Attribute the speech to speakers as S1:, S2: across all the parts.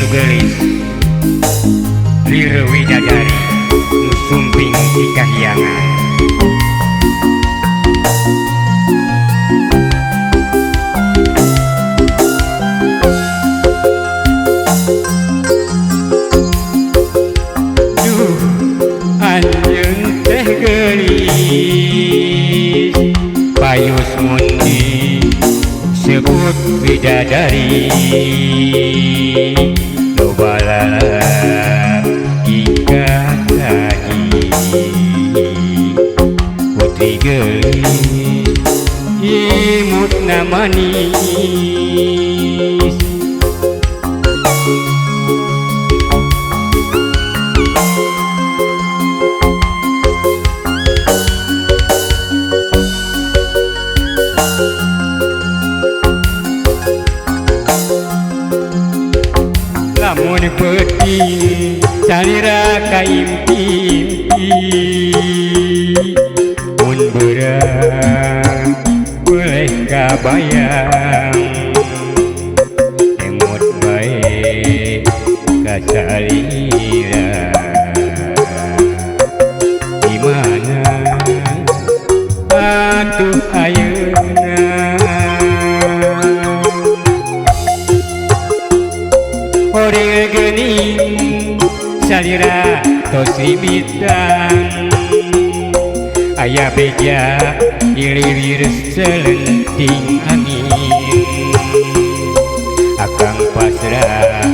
S1: anu geulis Riro Widadari nu sumping di kahyangan. Duh anjeun teh geulis payus mundi sebut bidadari lobala ika tadi putri geulis imutna manis. Lamun penting salira kaimpi-impi mun beurang boleh kabayang emut bae ka salira di mana atuh ayeuna Orel geuning salira tos rimitan aya beja iliwir selenting angin akang pasrah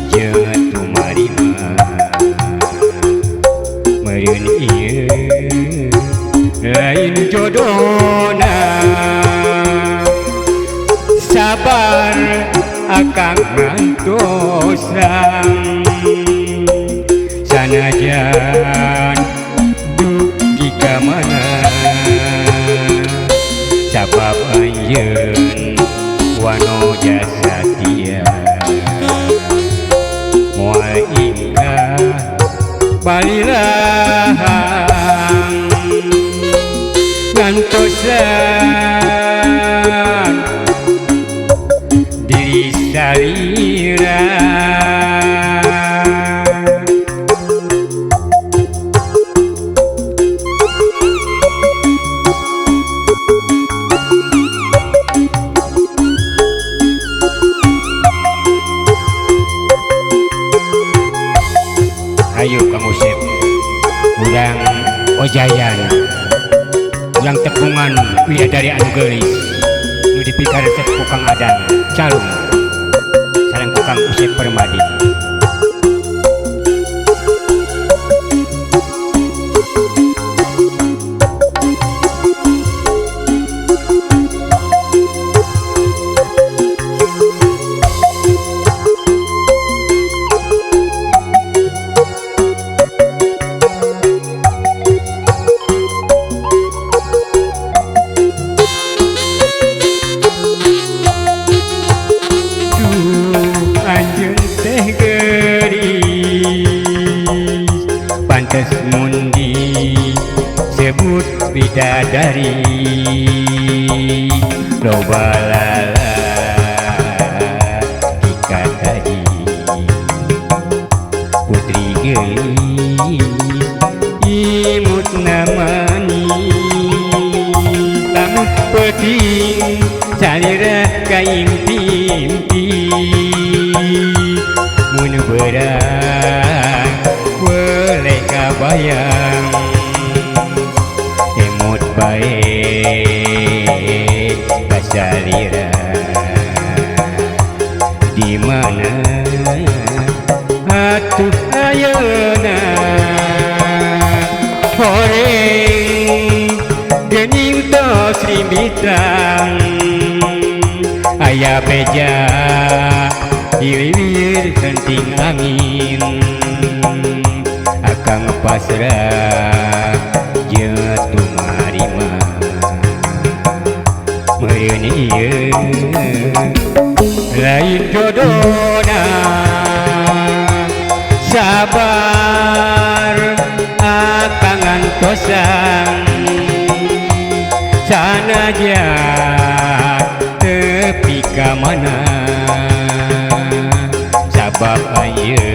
S1: jeung tumarima meureun ieu lain jodona sabar akang ngantosang sanajan dugi ka mana sabab anjeun wano jasa tia moal ingkah balilahang ngantosan diri salira ayo Kang Usep urang ojayan urang tepungan widadari anu geulis nu dipikaresep ku Kang Adang calung sareng ku Kang Usep Permadi. Anjeun teh geulis pantes mundi sebut bidadari lobalala ika tadi putri geulis imutna manis lamun penting salira kaimpi-impi mun beurang boleh kabayang emut bae ka salira di mana atuh ayeuna horeng geuning tos rimitan aya beja iliwir kenting angin akang pasrah jeung tumarima meureun ieu lain jodona sabar akang ngantosang sanajan tepi ka mana Bapak ye